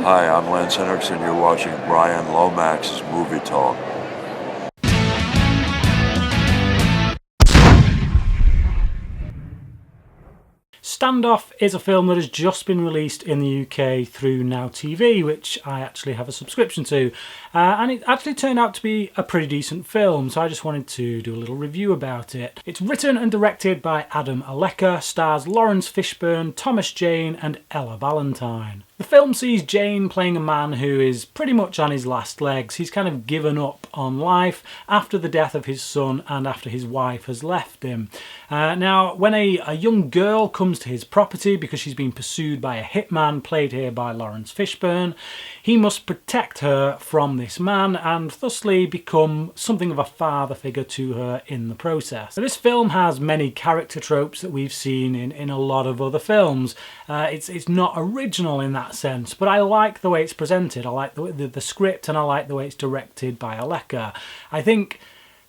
Hi, I'm Lance Henriksen. You're watching Bryan Lomax's Movie Talk. Standoff is a film that has just been released in the UK through Now TV, which I actually have a subscription to, and it actually turned out to be a pretty decent film, so I just wanted to do a little review about it. It's written and directed by Adam Alleca, stars Laurence Fishburne, Thomas Jane and Ella Ballentine. The film sees Jane playing a man who is pretty much on his last legs. He's kind of given up on life after the death of his son and after his wife has left him. Now, when a young girl comes to his property because she's been pursued by a hitman, played here by Laurence Fishburne, he must protect her from this man and thusly become something of a father figure to her in the process. This film has many character tropes that we've seen in a lot of other films. It's not original in that sense, but I like the way it's presented. I like the script, and I like the way it's directed by Alleca. I think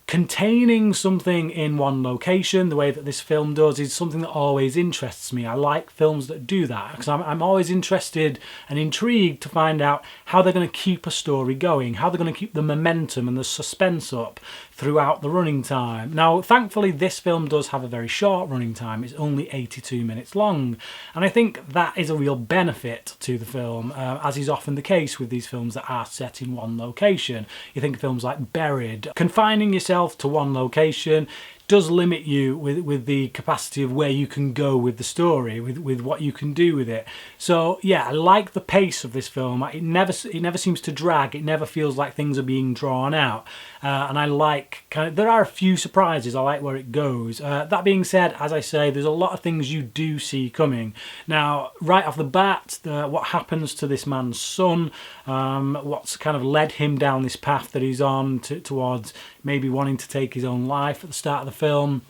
containing something in one location, the way that this film does, is something that always interests me. I like films that do that because I'm always interested and intrigued to find out how they're going to keep a story going, how they're going to keep the momentum and the suspense up throughout the running time. Now, thankfully, this film does have a very short running time. It's only 82 minutes long, and I think that is a real benefit to the film, as is often the case with these films that are set in one location. You think of films like Buried. Confining yourself to one location does limit you with the capacity of where you can go with the story, with what you can do with it. So yeah, I like the pace of this film. It never seems to drag. It never feels like things are being drawn out. And I like there are a few surprises. I like where it goes. That being said, as I say, there's a lot of things you do see coming. Now, right off the bat, what happens to this man's son, what's kind of led him down this path that he's on towards maybe wanting to take his own life at the start of the film.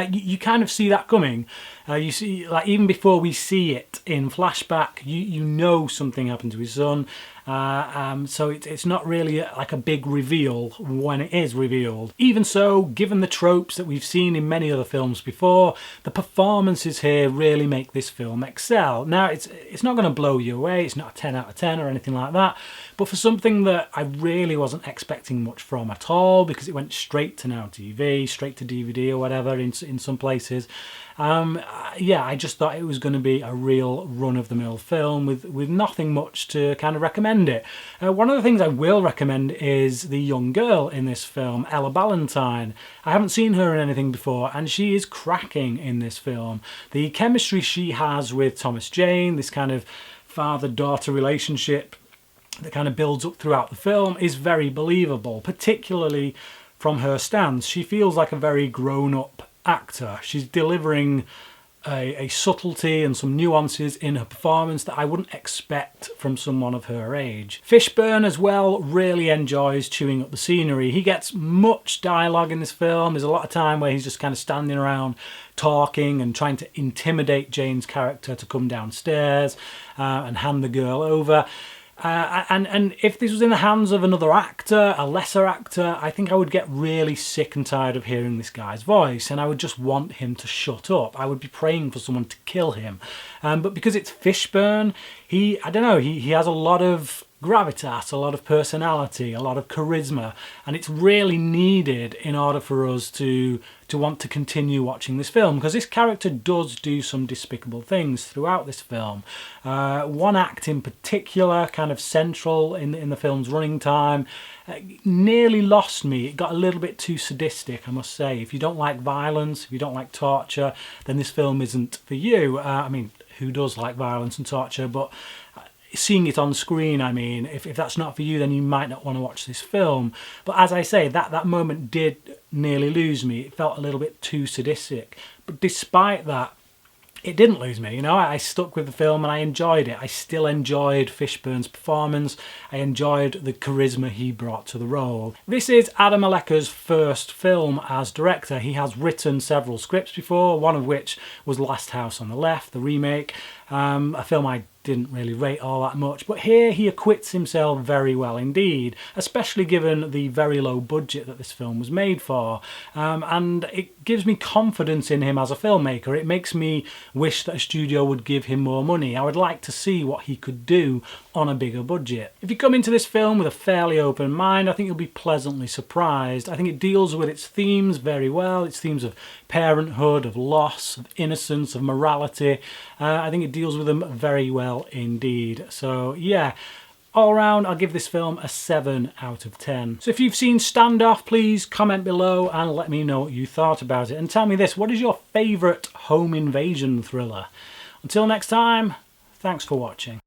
You kind of see that coming. You see, like, even before we see it in flashback, you know something happened to his son. So it's not really like a big reveal when it is revealed. Even so, given the tropes that we've seen in many other films before, the performances here really make this film excel. Now, it's not going to blow you away. It's not a 10 out of 10 or anything like that. But for something that I really wasn't expecting much from at all, because it went straight to Now TV, straight to DVD or whatever in some places, yeah, I just thought it was going to be a real run-of-the-mill film with nothing much to kind of recommend it. One of the things I will recommend is the young girl in this film, Ella Ballentine. I haven't seen her in anything before, and she is cracking in this film. The chemistry she has with Thomas Jane, this kind of father-daughter relationship that kind of builds up throughout the film, is very believable, particularly from her stance. She feels like a very grown-up actor. She's delivering a subtlety and some nuances in her performance that I wouldn't expect from someone of her age. Fishburne as well really enjoys chewing up the scenery. He gets much dialogue in this film. There's a lot of time where he's just kind of standing around talking and trying to intimidate Jane's character to come downstairs and hand the girl over. And if this was in the hands of another actor, a lesser actor, I think I would get really sick and tired of hearing this guy's voice, and I would just want him to shut up. I would be praying for someone to kill him. But because it's Fishburne, he has a lot of gravitas, a lot of personality, a lot of charisma, and it's really needed in order for us to want to continue watching this film, because this character does do some despicable things throughout this film. One act in particular, kind of central in the film's running time, nearly lost me. It got a little bit too sadistic, I must say. If you don't like violence, if you don't like torture, then this film isn't for you. I mean, who does like violence and torture? But seeing it on screen, I mean, if that's not for you, then you might not want to watch this film. But as I say, that moment did nearly lose me. It felt a little bit too sadistic. But despite that, it didn't lose me. You know, I stuck with the film and I enjoyed it. I still enjoyed Fishburne's performance. I enjoyed the charisma he brought to the role. This is Adam Alleca's first film as director. He has written several scripts before, one of which was Last House on the Left, the remake, a film I didn't really rate all that much, but here he acquits himself very well indeed, especially given the very low budget that this film was made for. And it gives me confidence in him as a filmmaker. It makes me wish that a studio would give him more money. I would like to see what he could do on a bigger budget. If you come into this film with a fairly open mind, I think you'll be pleasantly surprised. I think it deals with its themes very well, its themes of parenthood, of loss, of innocence, of morality. I think it deals with them very well indeed. So yeah, all round I'll give this film a 7 out of 10. So if you've seen Standoff, please comment below and let me know what you thought about it. And tell me this, what is your favourite home invasion thriller? Until next time, thanks for watching.